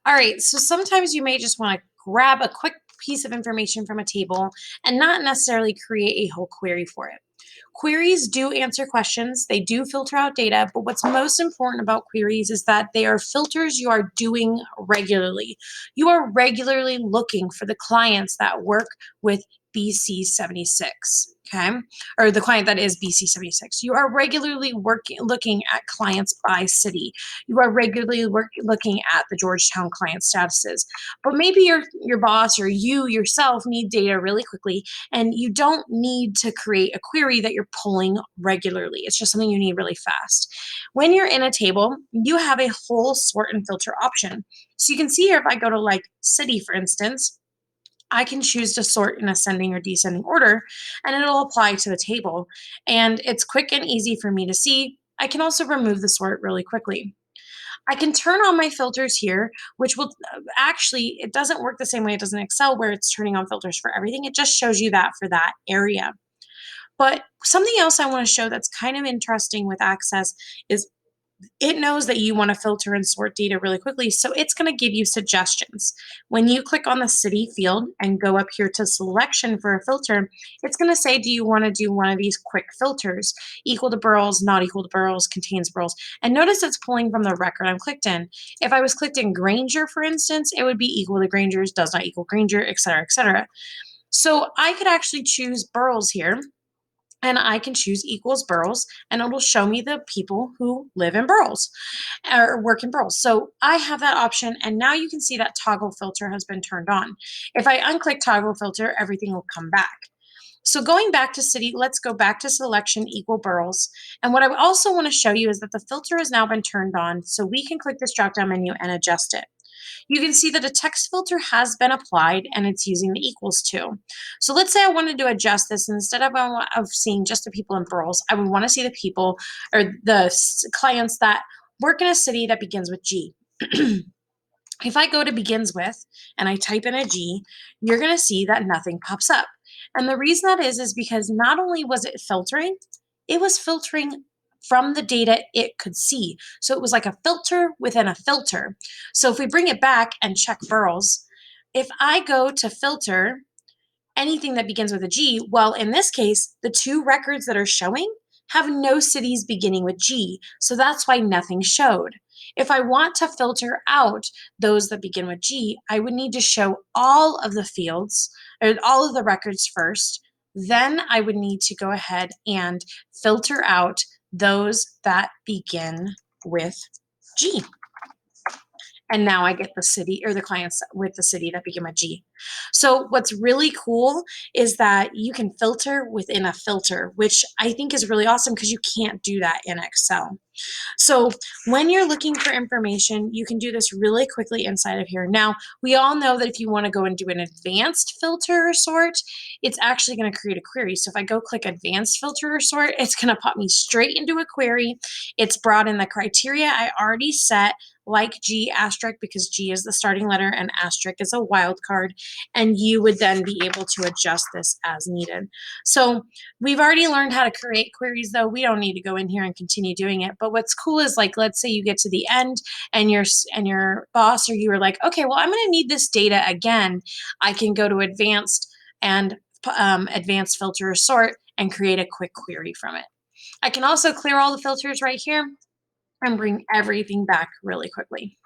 All right, so sometimes you may just want to grab a quick piece of information from a table and not necessarily create a whole query for it. Queries do answer questions, they do filter out data, but what's most important about queries is that they are filters you are doing regularly. You are regularly looking for the clients that work with BC76, okay? Or the client that is BC76. You are regularly looking at clients by city. You are regularly looking at the Georgetown client statuses. But maybe your boss or you yourself need data really quickly, and you don't need to create a query that you're pulling regularly. It's just something you need really fast. When you're in a table, you have a whole sort and filter option. So you can see here, if I go to like city, for instance, I can choose to sort in ascending or descending order, and it'll apply to the table. And it's quick and easy for me to see. I can also remove the sort really quickly. I can turn on my filters here, which will actually, it doesn't work the same way it does in Excel where it's turning on filters for everything. It just shows you that for that area. But something else I want to show that's kind of interesting with Access is it knows that you want to filter and sort data really quickly, so it's going to give you suggestions. When you click on the city field and go up here to selection for a filter, it's going to say, do you want to do one of these quick filters? Equal to boroughs, not equal to boroughs, contains boroughs. And notice it's pulling from the record I'm clicked in. If I was clicked in Granger, for instance, it would be equal to Granger's, does not equal Granger, etc., etc. So I could actually choose boroughs here, and I can choose equals boroughs, and it'll show me the people who live in boroughs or work in boroughs. So I have that option, and now you can see that toggle filter has been turned on. If I unclick toggle filter, everything will come back. So going back to city, let's go back to selection equal boroughs. And what I also want to show you is that the filter has now been turned on, so we can click this drop-down menu and adjust it. You can see that a text filter has been applied and it's using the equals to. So let's say I wanted to adjust this, and instead of seeing just the people in boroughs, I would want to see the people or the clients that work in a city that begins with G. If I go to begins with and I type in a G, you're going to see that nothing pops up. And the reason that is because not only was it was filtering from the data it could see. So it was like a filter within a filter. So if we bring it back and check boroughs, if I go to filter anything that begins with a G, well, in this case, the two records that are showing have no cities beginning with G. So that's why nothing showed. If I want to filter out those that begin with G, I would need to show all of the fields or all of the records first. Then I would need to go ahead and filter out those that begin with G. And now I get the city or the clients with the city that begin with G. So what's really cool is that you can filter within a filter, which I think is really awesome because you can't do that in Excel. So when you're looking for information, you can do this really quickly inside of here. Now, we all know that if you want to go and do an advanced filter or sort, it's actually going to create a query. So if I go click advanced filter or sort, it's going to pop me straight into a query. It's brought in the criteria I already set, like G asterisk, because G is the starting letter and asterisk is a wild card, and you would then be able to adjust this as needed. So we've already learned how to create queries, though. We don't need to go in here and continue doing it. But what's cool is, like, let's say you get to the end and your boss or you are like, okay, well, I'm going to need this data again. I can go to advanced and advanced filter or sort and create a quick query from it. I can also clear all the filters right here and bring everything back really quickly.